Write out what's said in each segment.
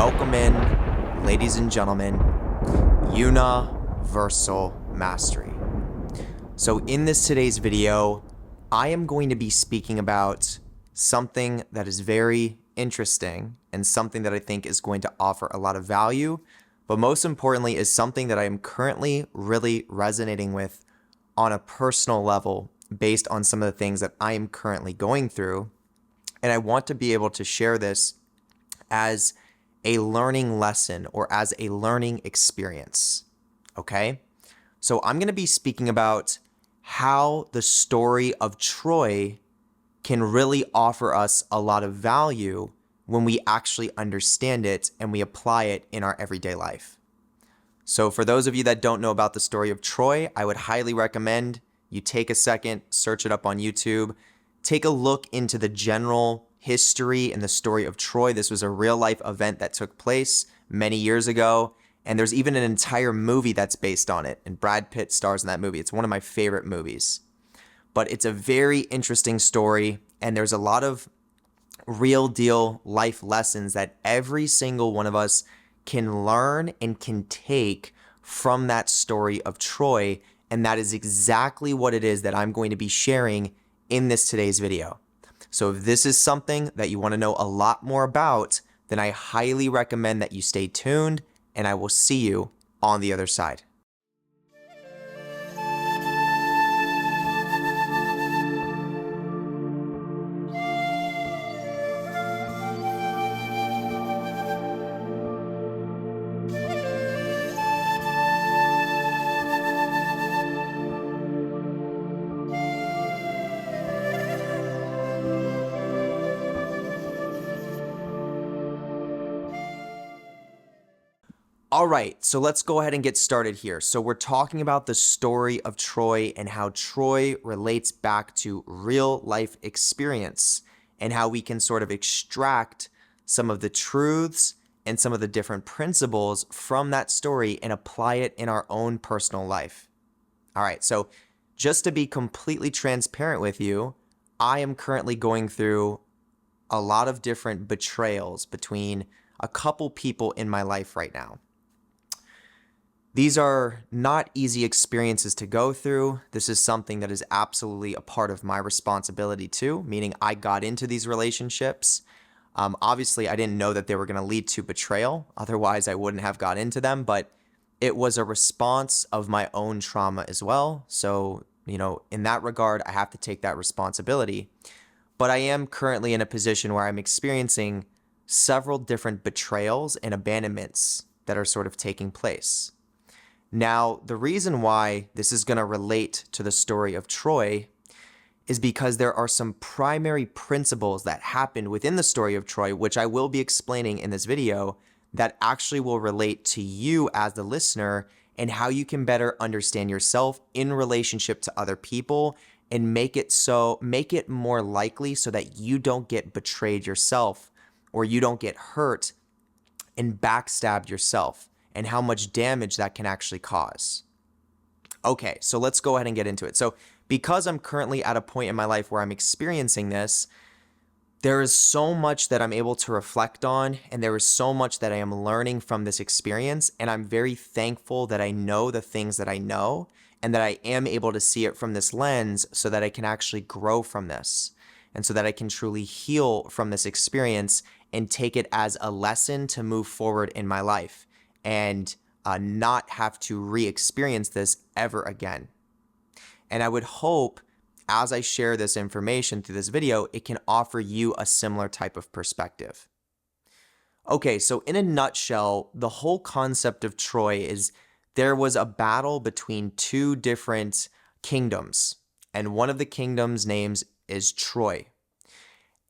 welcome in, ladies and gentlemen, Universal Mastery. So in today's video, I am going to be speaking about something that is very interesting and something that I think is going to offer a lot of value, but most importantly is something that I am currently really resonating with on a personal level based on some of the things that I am currently going through. And I want to be able to share this as a learning lesson or as a learning experience, okay? So I'm going to be speaking about how the story of Troy can really offer us a lot of value when we actually understand it and we apply it in our everyday life. So for those of you that don't know about the story of Troy, I would highly recommend you take a second, search it up on YouTube, take a look into the general history and the story of Troy. This was a real life event that took place many years ago, and there's even an entire movie that's based on it, and Brad Pitt stars in that movie. It's one of my favorite movies. But it's a very interesting story, and there's a lot of real deal life lessons that every single one of us can learn and can take from that story of Troy, and that is exactly what it is that I'm going to be sharing in today's video. So if this is something that you want to know a lot more about, then I highly recommend that you stay tuned, and I will see you on the other side. All right, so let's go ahead and get started here. So we're talking about the story of Troy and how Troy relates back to real life experience and how we can sort of extract some of the truths and some of the different principles from that story and apply it in our own personal life. All right, so just to be completely transparent with you, I am currently going through a lot of different betrayals between a couple people in my life right now. These are not easy experiences to go through. This is something that is absolutely a part of my responsibility too, meaning I got into these relationships. Obviously, I didn't know that they were going to lead to betrayal. Otherwise, I wouldn't have got into them, but it was a response of my own trauma as well. So, in that regard, I have to take that responsibility. But I am currently in a position where I'm experiencing several different betrayals and abandonments that are sort of taking place. Now, the reason why this is going to relate to the story of Troy is because there are some primary principles that happened within the story of Troy, which I will be explaining in this video, that actually will relate to you as the listener and how you can better understand yourself in relationship to other people and make it more likely so that you don't get betrayed yourself or you don't get hurt and backstabbed yourself, and how much damage that can actually cause. Okay, so let's go ahead and get into it. So because I'm currently at a point in my life where I'm experiencing this, there is so much that I'm able to reflect on, and there is so much that I am learning from this experience, and I'm very thankful that I know the things that I know, and that I am able to see it from this lens so that I can actually grow from this, and so that I can truly heal from this experience and take it as a lesson to move forward in my life and not have to re-experience this ever again. And I would hope, as I share this information through this video, it can offer you a similar type of perspective. Okay, so in a nutshell, the whole concept of Troy is there was a battle between two different kingdoms, and one of the kingdoms' names is Troy.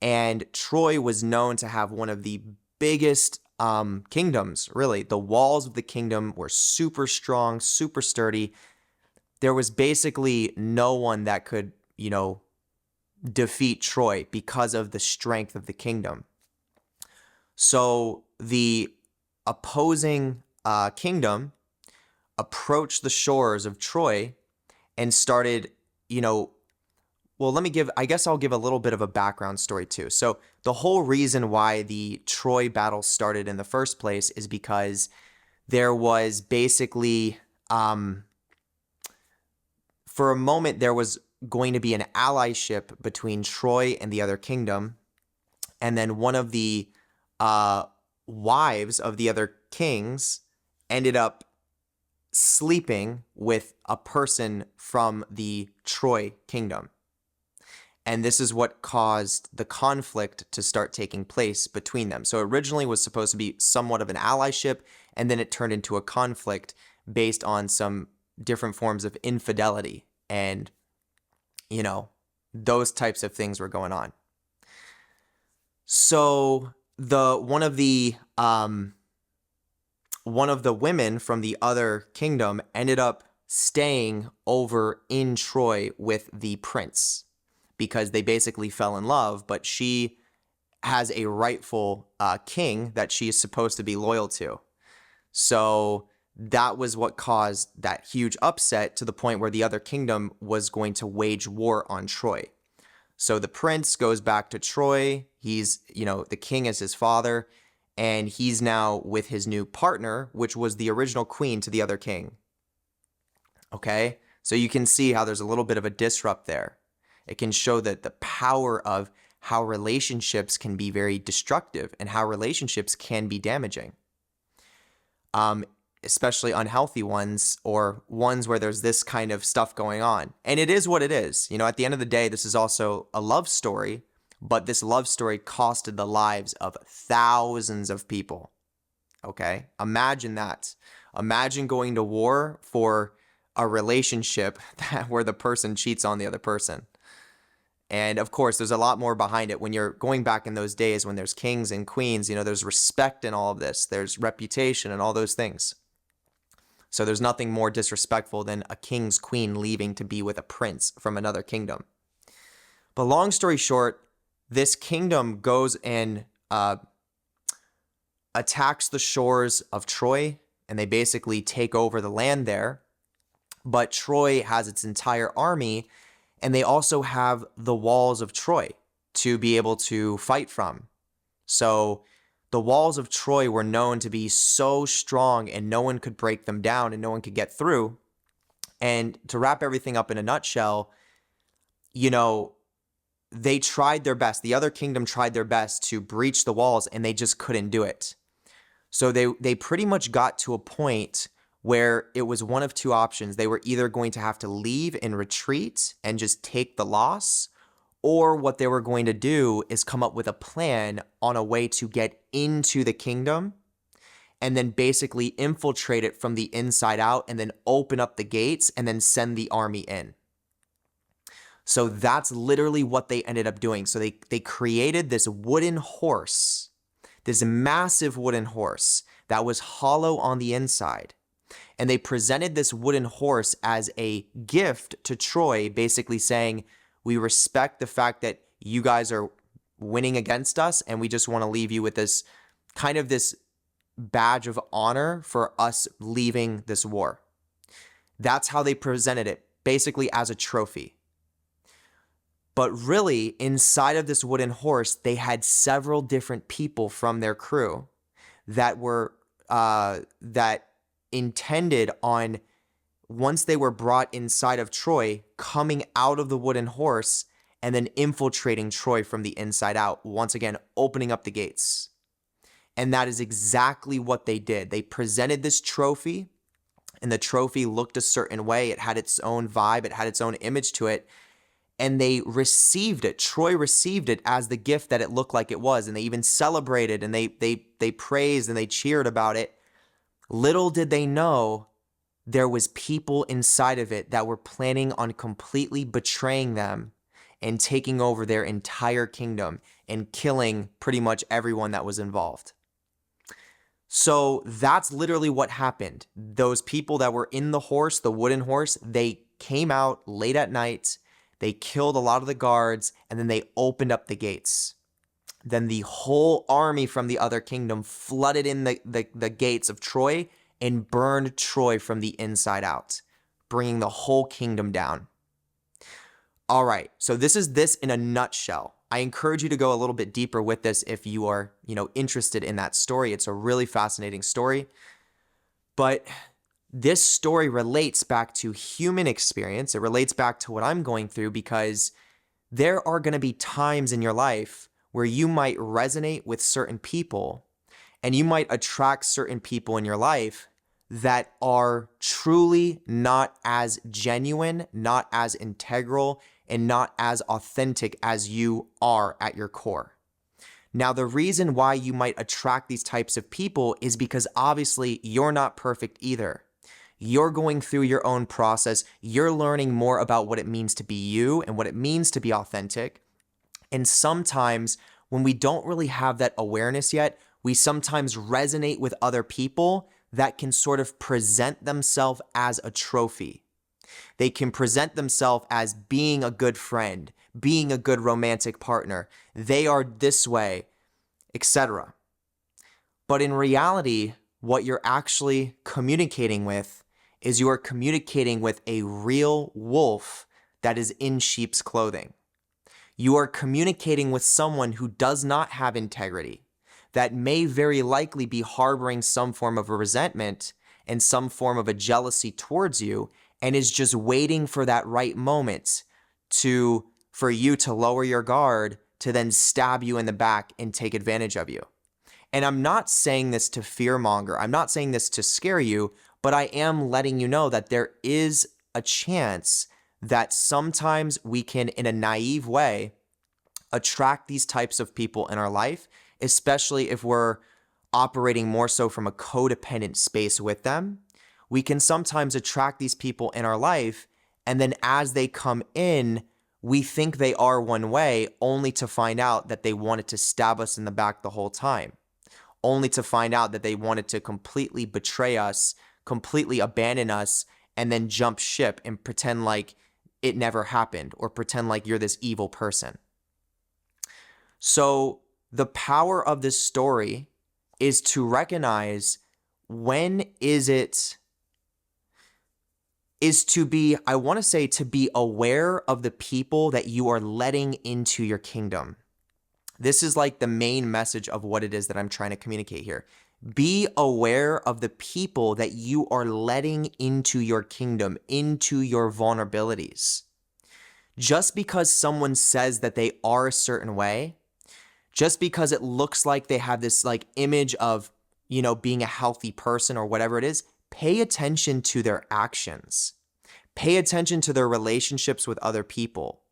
And Troy was known to have one of the biggest kingdoms, really. The walls of the kingdom were super strong, super sturdy. There was basically no one that could, defeat Troy because of the strength of the kingdom. So the opposing kingdom approached the shores of Troy and started, well, I guess I'll give a little bit of a background story too. So the whole reason why the Troy battle started in the first place is because there was basically, for a moment, there was going to be an allyship between Troy and the other kingdom. And then one of the wives of the other kings ended up sleeping with a person from the Troy kingdom. And this is what caused the conflict to start taking place between them. So originally it was supposed to be somewhat of an allyship, and then it turned into a conflict based on some different forms of infidelity. And, those types of things were going on. So one of the women from the other kingdom ended up staying over in Troy with the prince because they basically fell in love, but she has a rightful king that she is supposed to be loyal to. So that was what caused that huge upset to the point where the other kingdom was going to wage war on Troy. So the prince goes back to Troy. He's, the king is his father, and he's now with his new partner, which was the original queen to the other king. Okay? So you can see how there's a little bit of a disrupt there. It can show that the power of how relationships can be very destructive and how relationships can be damaging. Especially unhealthy ones or ones where there's this kind of stuff going on. And it is what it is. At the end of the day, this is also a love story, but this love story costed the lives of thousands of people. Okay? Imagine that. Imagine going to war for a relationship where the person cheats on the other person. And of course, there's a lot more behind it. When you're going back in those days when there's kings and queens, there's respect in all of this. There's reputation and all those things. So there's nothing more disrespectful than a king's queen leaving to be with a prince from another kingdom. But long story short, this kingdom goes and attacks the shores of Troy, and they basically take over the land there. But Troy has its entire army, and they also have the walls of Troy to be able to fight from. So the walls of Troy were known to be so strong and no one could break them down and no one could get through. And to wrap everything up in a nutshell, they tried their best. The other kingdom tried their best to breach the walls and they just couldn't do it. So they pretty much got to a point where it was one of two options. They were either going to have to leave and retreat and just take the loss, or what they were going to do is come up with a plan on a way to get into the kingdom and then basically infiltrate it from the inside out and then open up the gates and then send the army in. So that's literally what they ended up doing. So they created this wooden horse, this massive wooden horse that was hollow on the inside. And they presented this wooden horse as a gift to Troy, basically saying, we respect the fact that you guys are winning against us, and we just want to leave you with this kind of this badge of honor for us leaving this war. That's how they presented it, basically as a trophy. But really, inside of this wooden horse, they had several different people from their crew that were that intended on, once they were brought inside of Troy, coming out of the wooden horse and then infiltrating Troy from the inside out, once again, opening up the gates. And that is exactly what they did. They presented this trophy, and the trophy looked a certain way. It had its own vibe. It had its own image to it. And they received it. Troy received it as the gift that it looked like it was. And they even celebrated, and they praised and they cheered about it. Little did they know there was people inside of it that were planning on completely betraying them and taking over their entire kingdom and killing pretty much everyone that was involved. So that's literally what happened. Those people that were in the horse, the wooden horse, they came out late at night, they killed a lot of the guards, and then they opened up the gates. Then the whole army from the other kingdom flooded in the gates of Troy and burned Troy from the inside out, bringing the whole kingdom down. All right, so this is this in a nutshell. I encourage you to go a little bit deeper with this if you are, interested in that story. It's a really fascinating story. But this story relates back to human experience. It relates back to what I'm going through because there are going to be times in your life where you might resonate with certain people and you might attract certain people in your life that are truly not as genuine, not as integral, and not as authentic as you are at your core. Now, the reason why you might attract these types of people is because obviously you're not perfect either. You're going through your own process. You're learning more about what it means to be you and what it means to be authentic. And sometimes when we don't really have that awareness yet, we sometimes resonate with other people that can sort of present themselves as a trophy. They can present themselves as being a good friend, being a good romantic partner. They are this way, etc. But in reality, what you're actually communicating with is you are communicating with a real wolf that is in sheep's clothing. You are communicating with someone who does not have integrity, that may very likely be harboring some form of a resentment and some form of a jealousy towards you, and is just waiting for that right moment for you to lower your guard to then stab you in the back and take advantage of you. And I'm not saying this to fearmonger. I'm not saying this to scare you, but I am letting you know that there is a chance that sometimes we can, in a naive way, attract these types of people in our life, especially if we're operating more so from a codependent space with them. We can sometimes attract these people in our life, and then as they come in, we think they are one way, only to find out that they wanted to stab us in the back the whole time, only to find out that they wanted to completely betray us, completely abandon us, and then jump ship and pretend like it never happened, or pretend like you're this evil person. So the power of this story is to recognize when to be aware of the people that you are letting into your kingdom. This is like the main message of what it is that I'm trying to communicate here. Be aware of the people that you are letting into your kingdom, into your vulnerabilities. Just because someone says that they are a certain way, just because it looks like they have this like image of, being a healthy person or whatever it is, pay attention to their actions. Pay attention to their relationships with other people.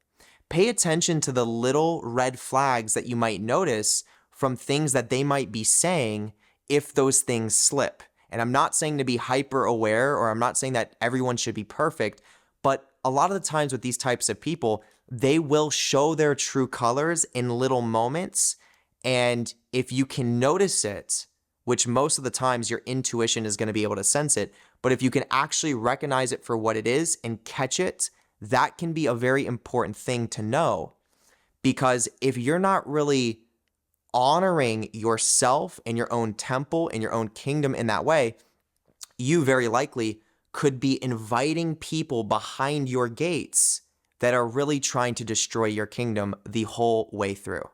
Pay attention to the little red flags that you might notice from things that they might be saying if those things slip. And I'm not saying to be hyper aware, or I'm not saying that everyone should be perfect, but a lot of the times with these types of people, they will show their true colors in little moments. And if you can notice it, which most of the times your intuition is going to be able to sense it, but if you can actually recognize it for what it is and catch it, that can be a very important thing to know. Because if you're not really honoring yourself and your own temple and your own kingdom in that way, you very likely could be inviting people behind your gates that are really trying to destroy your kingdom the whole way through.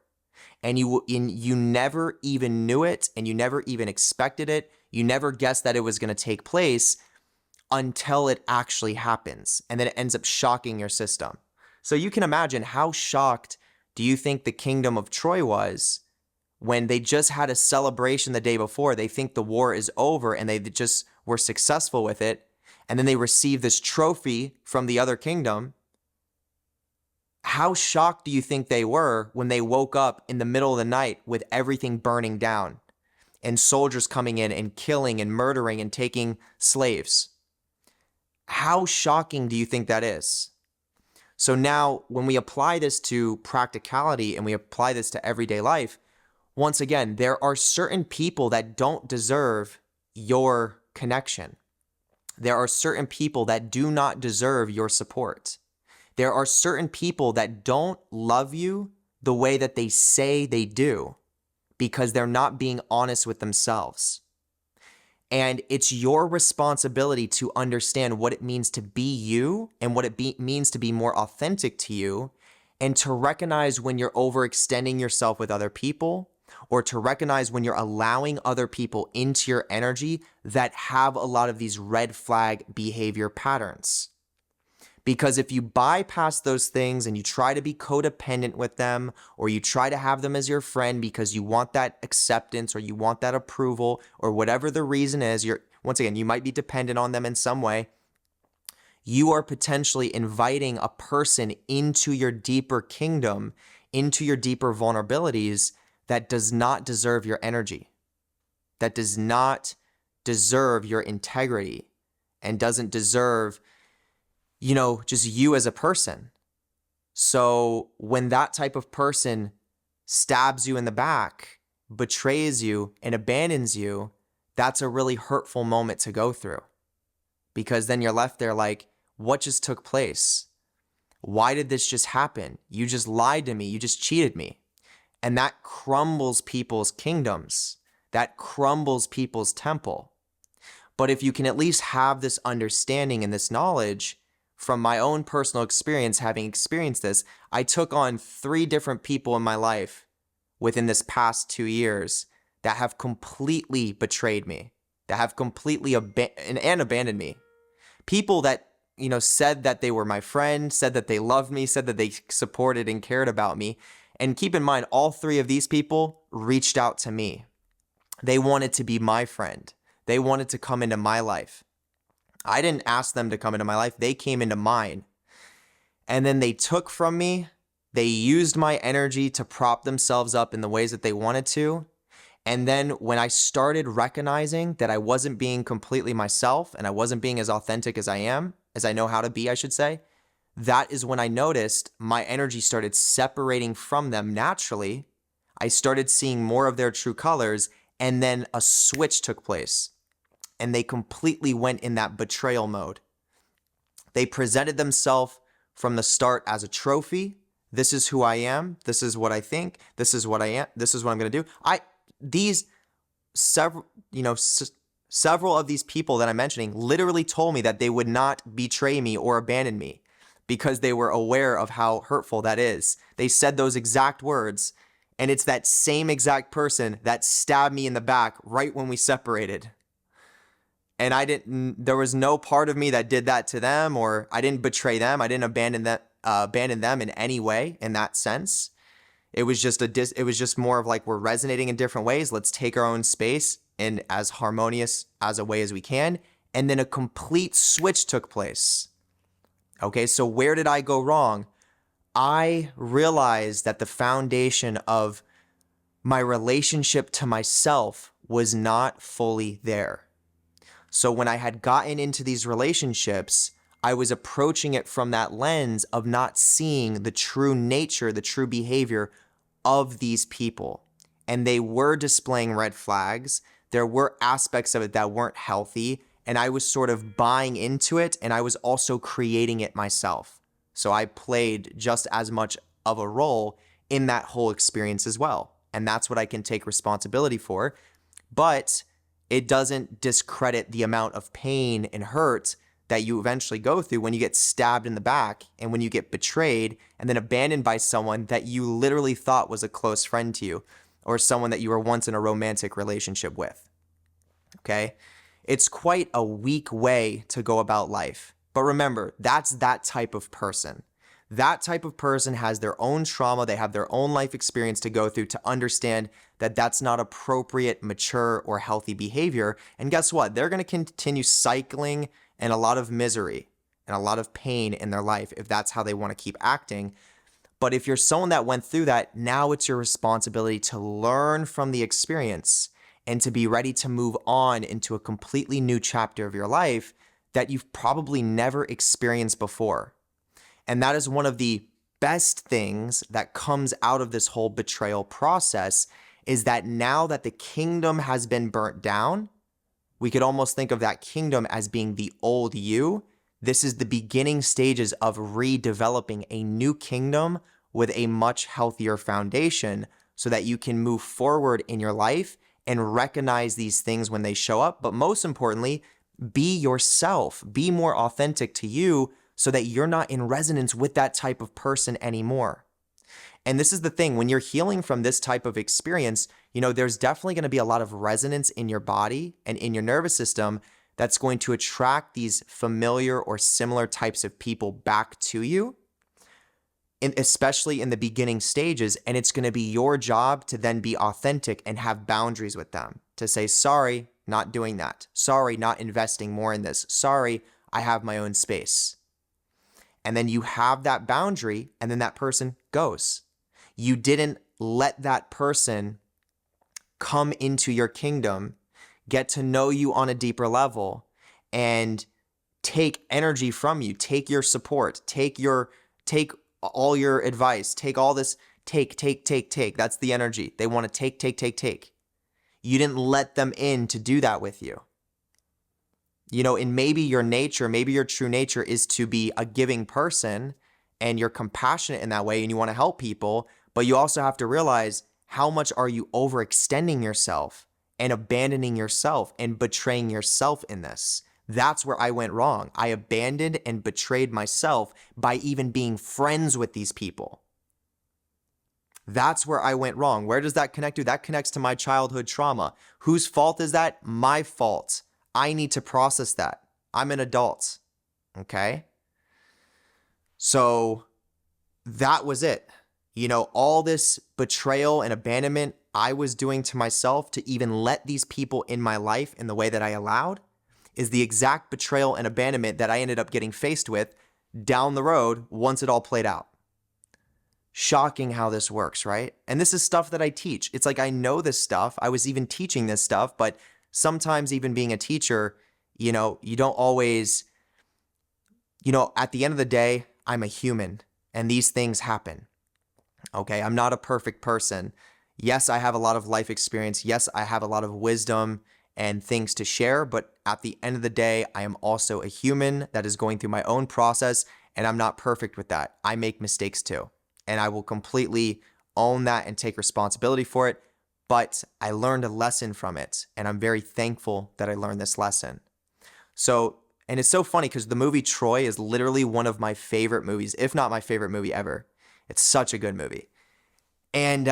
And you never even knew it, and you never even expected it. You never guessed that it was going to take place until it actually happens. And then it ends up shocking your system. So you can imagine, how shocked do you think the kingdom of Troy was when they just had a celebration the day before? They think the war is over and they just were successful with it. And then they receive this trophy from the other kingdom. How shocked do you think they were when they woke up in the middle of the night with everything burning down and soldiers coming in and killing and murdering and taking slaves? How shocking do you think that is? So now when we apply this to practicality and we apply this to everyday life, once again, there are certain people that don't deserve your connection. There are certain people that do not deserve your support. There are certain people that don't love you the way that they say they do because they're not being honest with themselves. And it's your responsibility to understand what it means to be you and what it means to be more authentic to you, and to recognize when you're overextending yourself with other people, or to recognize when you're allowing other people into your energy that have a lot of these red flag behavior patterns. Because if you bypass those things and you try to be codependent with them, or you try to have them as your friend because you want that acceptance or you want that approval, or whatever the reason is, once again, you might be dependent on them in some way, you are potentially inviting a person into your deeper kingdom, into your deeper vulnerabilities that does not deserve your energy, that does not deserve your integrity, and doesn't deserve just you as a person. So when that type of person stabs you in the back, betrays you, and abandons you, that's a really hurtful moment to go through. Because then you're left there like, what just took place? Why did this just happen? You just lied to me. You just cheated me. And that crumbles people's kingdoms. That crumbles people's temple. But if you can at least have this understanding and this knowledge, from my own personal experience, having experienced this, I took on 3 different people in my life within this past 2 years that have completely betrayed me, that have completely abandoned me. People that, said that they were my friend, said that they loved me, said that they supported and cared about me. And keep in mind, all 3 of these people reached out to me. They wanted to be my friend. They wanted to come into my life. I didn't ask them to come into my life. They came into mine. And then they took from me. They used my energy to prop themselves up in the ways that they wanted to. And then when I started recognizing that I wasn't being completely myself and I wasn't being as authentic as I know how to be, I should say, that is when I noticed my energy started separating from them naturally. I started seeing more of their true colors, and then a switch took place. And they completely went in that betrayal mode. They presented themselves from the start as a trophy. This is who I am. This is what I think. This is what I am. This is what I'm going to do. Several of these people that I'm mentioning literally told me that they would not betray me or abandon me because they were aware of how hurtful that is. They said those exact words, and it's that same exact person that stabbed me in the back right when we separated. And there was no part of me that did that to them, or I didn't betray them. I didn't abandon them in any way in that sense. It was just more of like, we're resonating in different ways. Let's take our own space in as harmonious as a way as we can. And then a complete switch took place. Okay, so where did I go wrong? I realized that the foundation of my relationship to myself was not fully there. So when I had gotten into these relationships, I was approaching it from that lens of not seeing the true nature, the true behavior of these people. And they were displaying red flags. There were aspects of it that weren't healthy, and I was sort of buying into it, and I was also creating it myself. So I played just as much of a role in that whole experience as well. And that's what I can take responsibility for. But it doesn't discredit the amount of pain and hurt that you eventually go through when you get stabbed in the back and when you get betrayed and then abandoned by someone that you literally thought was a close friend to you or someone that you were once in a romantic relationship with. Okay? It's quite a weak way to go about life. But remember, that's that type of person. That type of person has their own trauma. They have their own life experience to go through to understand that that's not appropriate, mature, or healthy behavior. And guess what? They're going to continue cycling in a lot of misery and a lot of pain in their life if that's how they want to keep acting. But if you're someone that went through that, now it's your responsibility to learn from the experience and to be ready to move on into a completely new chapter of your life that you've probably never experienced before. And that is one of the best things that comes out of this whole betrayal process, is that now that the kingdom has been burnt down, we could almost think of that kingdom as being the old you. This is the beginning stages of redeveloping a new kingdom with a much healthier foundation so that you can move forward in your life and recognize these things when they show up. But most importantly, be yourself, be more authentic to you so that you're not in resonance with that type of person anymore. And this is the thing, when you're healing from this type of experience, there's definitely going to be a lot of resonance in your body and in your nervous system that's going to attract these familiar or similar types of people back to you, especially in the beginning stages. And it's going to be your job to then be authentic and have boundaries with them, to say, sorry, not doing that. Sorry, not investing more in this. Sorry, I have my own space. And then you have that boundary, and then that person goes. You didn't let that person come into your kingdom, get to know you on a deeper level, and take energy from you, take your support, take all your advice, take all this, take. That's the energy. They want to take. You didn't let them in to do that with you. And maybe your nature, maybe your true nature is to be a giving person and you're compassionate in that way and you want to help people, but you also have to realize how much are you overextending yourself and abandoning yourself and betraying yourself in this. That's where I went wrong. I abandoned and betrayed myself by even being friends with these people. That's where I went wrong. Where does that connect to? That connects to my childhood trauma. Whose fault is that? My fault. I need to process that. I'm an adult. Okay? So that was it. All this betrayal and abandonment I was doing to myself to even let these people in my life in the way that I allowed is the exact betrayal and abandonment that I ended up getting faced with down the road once it all played out. Shocking how this works, right? And this is stuff that I teach. It's like I know this stuff. I was even teaching this stuff, but sometimes even being a teacher, you don't always, at the end of the day, I'm a human and these things happen. Okay, I'm not a perfect person. Yes, I have a lot of life experience. Yes, I have a lot of wisdom and things to share, but at the end of the day, I am also a human that is going through my own process, and I'm not perfect with that. I make mistakes too, and I will completely own that and take responsibility for it, but I learned a lesson from it, and I'm very thankful that I learned this lesson. So, and it's so funny because the movie Troy is literally one of my favorite movies, if not my favorite movie ever. It's such a good movie. And,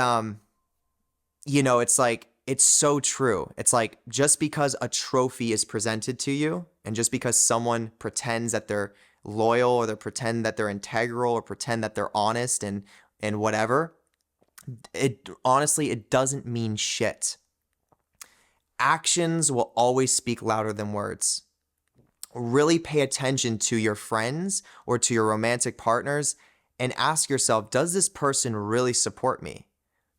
it's like, it's so true. It's like just because a trophy is presented to you and just because someone pretends that they're loyal or they pretend that they're integral or pretend that they're honest and whatever, it doesn't mean shit. Actions will always speak louder than words. Really pay attention to your friends or to your romantic partners and ask yourself, does this person really support me?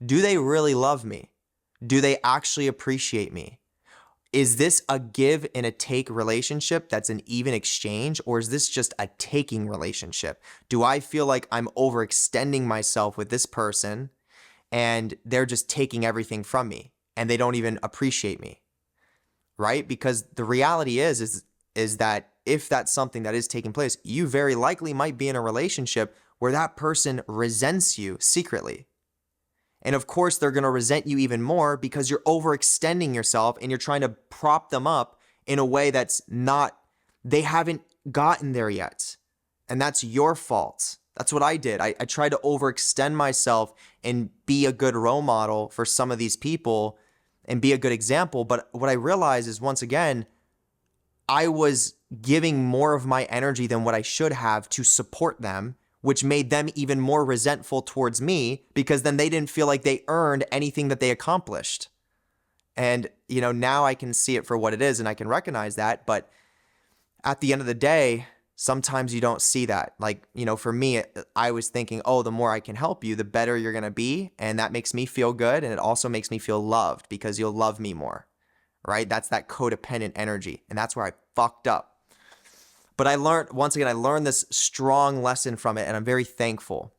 Do they really love me? Do they actually appreciate me? Is this a give and a take relationship that's an even exchange, or is this just a taking relationship? Do I feel like I'm overextending myself with this person and they're just taking everything from me and they don't even appreciate me, right? Because the reality is that if that's something that is taking place, you very likely might be in a relationship where that person resents you secretly. And of course, they're going to resent you even more because you're overextending yourself and you're trying to prop them up in a way that's not, they haven't gotten there yet. And that's your fault. That's what I did. I tried to overextend myself and be a good role model for some of these people and be a good example. But what I realized is, once again, I was giving more of my energy than what I should have to support them, which made them even more resentful towards me because then they didn't feel like they earned anything that they accomplished. And, now I can see it for what it is and I can recognize that. But at the end of the day, sometimes you don't see that. Like, for me, I was thinking, oh, the more I can help you, the better you're going to be. And that makes me feel good. And it also makes me feel loved because you'll love me more, right? That's that codependent energy. And that's where I fucked up. But I learned this strong lesson from it, and I'm very thankful.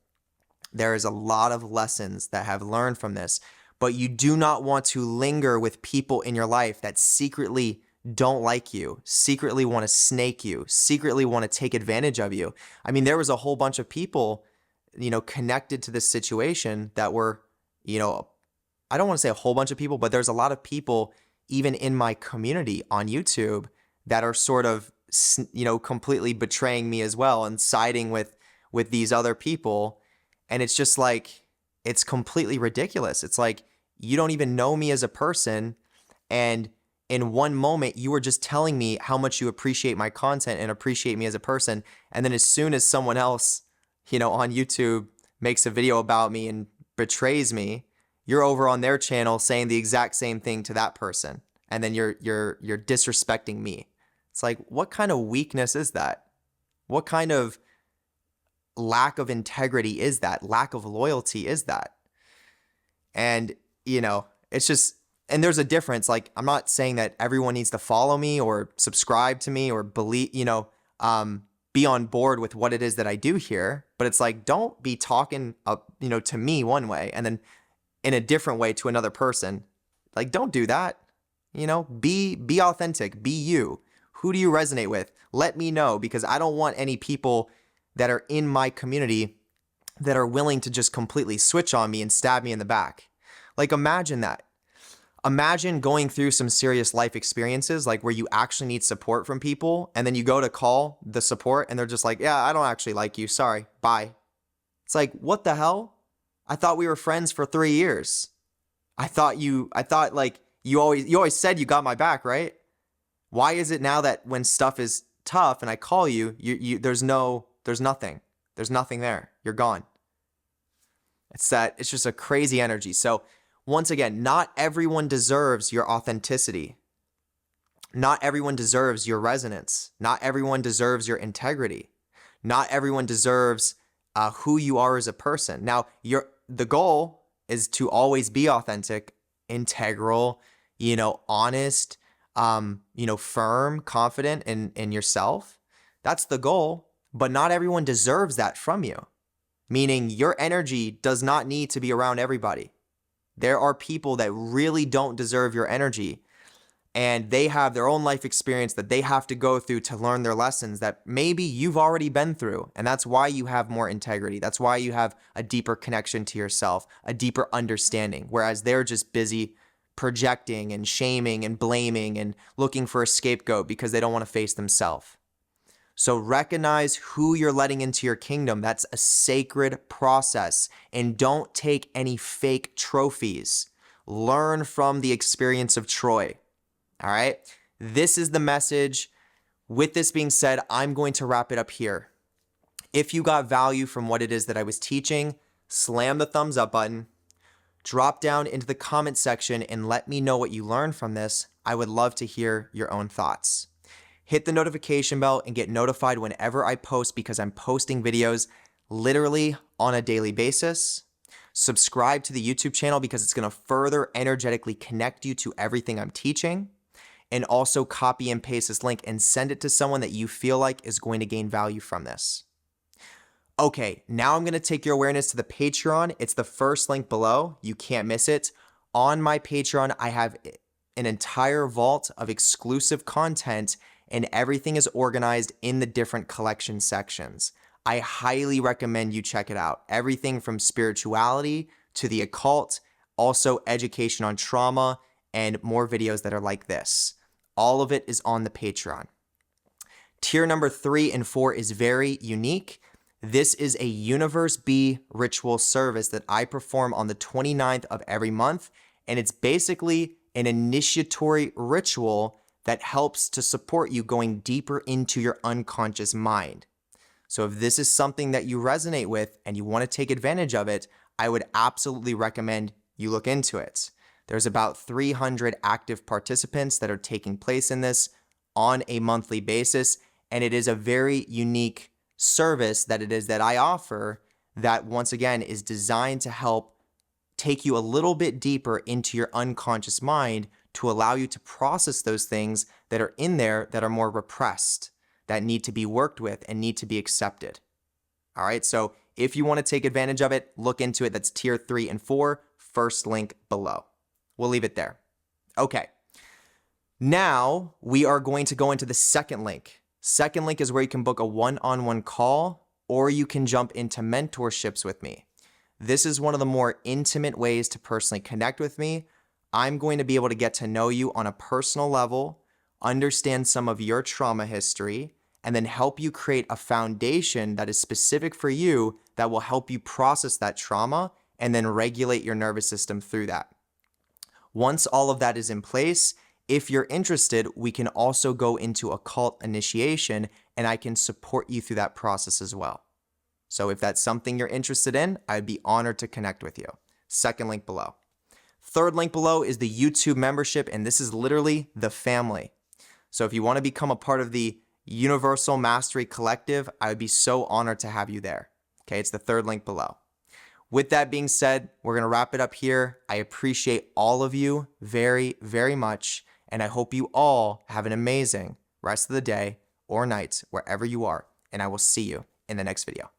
There is a lot of lessons that have learned from this, but you do not want to linger with people in your life that secretly don't like you, secretly want to snake you, secretly want to take advantage of you. I mean, there was a whole bunch of people, connected to this situation that were, I don't want to say a whole bunch of people, but there's a lot of people even in my community on YouTube that are sort of, completely betraying me as well and siding with these other people. And it's just like, it's completely ridiculous. It's like, you don't even know me as a person. And in one moment, you were just telling me how much you appreciate my content and appreciate me as a person. And then as soon as someone else, on YouTube makes a video about me and betrays me, you're over on their channel saying the exact same thing to that person. And then you're disrespecting me. It's like, what kind of weakness is that? What kind of lack of integrity is that? Lack of loyalty is that? And, it's just, and there's a difference. Like, I'm not saying that everyone needs to follow me or subscribe to me or believe, be on board with what it is that I do here. But it's like, don't be talking to me one way and then in a different way to another person. Like, don't do that. Be authentic, be you. Who do you resonate with? Let me know, because I don't want any people that are in my community that are willing to just completely switch on me and stab me in the back. Like, imagine that. Imagine going through some serious life experiences, like where you actually need support from people, and then you go to call the support and they're just like, yeah, I don't actually like you. Sorry. Bye. It's like, what the hell? I thought we were friends for 3 years. I thought you always said you got my back, right? Why is it now that when stuff is tough and I call you, there's nothing. There's nothing there. You're gone. It's just a crazy energy. So once again, not everyone deserves your authenticity. Not everyone deserves your resonance. Not everyone deserves your integrity. Not everyone deserves who you are as a person. Now, the goal is to always be authentic, integral, honest, firm, confident in yourself. That's the goal, but not everyone deserves that from you. Meaning your energy does not need to be around everybody. There are people that really don't deserve your energy, and they have their own life experience that they have to go through to learn their lessons that maybe you've already been through. And that's why you have more integrity. That's why you have a deeper connection to yourself, a deeper understanding, whereas they're just busy projecting and shaming and blaming and looking for a scapegoat because they don't want to face themselves. So recognize who you're letting into your kingdom. That's a sacred process. And don't take any fake trophies. Learn from the experience of Troy. All right? This is the message. With this being said, I'm going to wrap it up here. If you got value from what it is that I was teaching, slam the thumbs up button. Drop down into the comment section and let me know what you learned from this. I would love to hear your own thoughts. Hit the notification bell and get notified whenever I post, because I'm posting videos literally on a daily basis. Subscribe to the YouTube channel because it's going to further energetically connect you to everything I'm teaching. And also copy and paste this link and send it to someone that you feel like is going to gain value from this. Okay, now I'm going to take your awareness to the Patreon. It's the first link below. You can't miss it. On my Patreon, I have an entire vault of exclusive content, and everything is organized in the different collection sections. I highly recommend you check it out. Everything from spirituality to the occult, also education on trauma, and more videos that are like this. All of it is on the Patreon. Tier number 3 and 4 is very unique. This is a Universe B ritual service that I perform on the 29th of every month, and it's basically an initiatory ritual that helps to support you going deeper into your unconscious mind. So if this is something that you resonate with and you want to take advantage of it, I would absolutely recommend you look into it. There's about 300 active participants that are taking place in this on a monthly basis, and it is a very unique service that I offer that, once again, is designed to help take you a little bit deeper into your unconscious mind to allow you to process those things that are in there that are more repressed, that need to be worked with and need to be accepted. All right, so if you want to take advantage of it, look into it. That's tier 3 and 4, first link below. We'll leave it there. Okay, now we are going to go into the second link. Second link is where you can book a one-on-one call, or you can jump into mentorships with me. This is one of the more intimate ways to personally connect with me. I'm going to be able to get to know you on a personal level, understand some of your trauma history, and then help you create a foundation that is specific for you that will help you process that trauma and then regulate your nervous system through that. Once all of that is in place, if you're interested, we can also go into occult initiation and I can support you through that process as well. So if that's something you're interested in, I'd be honored to connect with you. Second link below. Third link below is the YouTube membership, and this is literally the family. So if you want to become a part of the Universal Mastery Collective, I would be so honored to have you there. Okay, it's the third link below. With that being said, we're going to wrap it up here. I appreciate all of you very, very much, and I hope you all have an amazing rest of the day or night wherever you are, and I will see you in the next video.